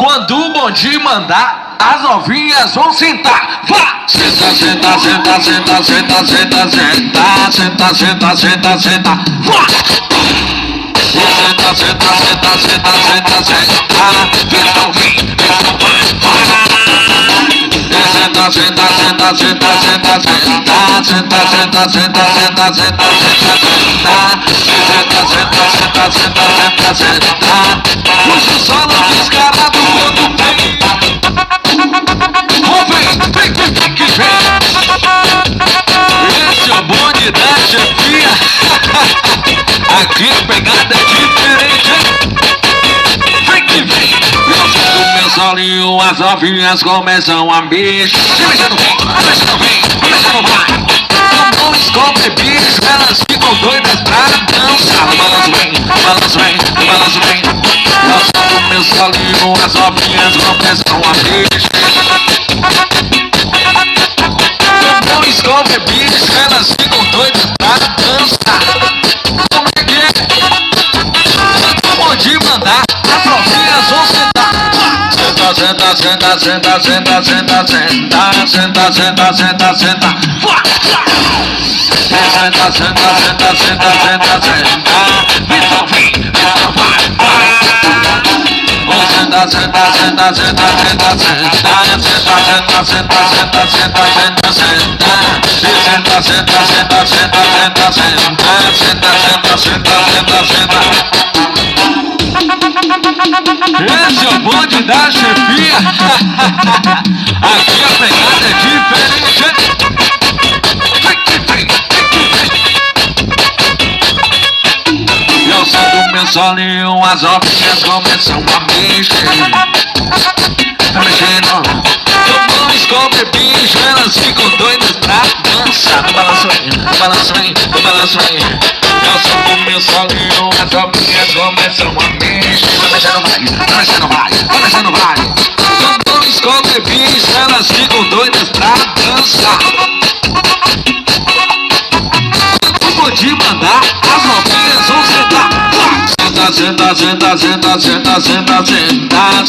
Quando o bonde mandar, as novinhas vão sentar. Vá! Senta, senta, senta, senta, senta, senta, senta, senta, senta, senta, senta. Vá! Senta, senta, senta, senta, senta, senta. Vem não vem, não vai. Senta, senta, senta, senta, senta, senta, senta, senta, senta, senta, senta, senta, senta, senta. Puxa o solo descarado quando vem. Vem que vem. Esse é o bonde da chefia. Aqui a pegada é diferente. Vem que vem. Eu sinto meu solinho, as novinhas começam a mexer. Começando vem, começando vem, começando vai. Não esconde bicho, elas ficam doidas pra dançar. Balanço vem, balanço vem, balanço vem. Eu sinto meu solinho, as novinhas começam a mexer. Não esconde bicho, elas ficam doidas pra dançar. Como é que é? Quando o bonde mandar, as novinhas vão sentar. Senta, senta, senta, senta, senta, senta, senta, senta, senta, senta, senta. Senta, senta, senta, senta, senta, senta. Então vem, então vai. Senta, senta, senta, senta, senta, senta, senta, senta, senta, senta, senta, senta, senta. Senta, senta, senta, senta, senta, senta, senta, senta, senta, senta. Esse é o bonde da chefia. Aqui a pegada é diferente. Eu sinto meu solinho, as novinhas começam a mexer. Tá mexendo. Eu não escobre bicho, elas ficam doidas pra dançar. Balanço aí, balanço aí, balanço aí. Eu sinto meu solinho, as novinhas começam a mexer. Tá mexendo vai, tá mexendo vai, tá mexendo vai. Eu não escobre bicho, elas ficam doidas pra dançar. De mandar, as novinhas vão sentar. Senta, senta, senta, senta, senta, senta, senta, senta.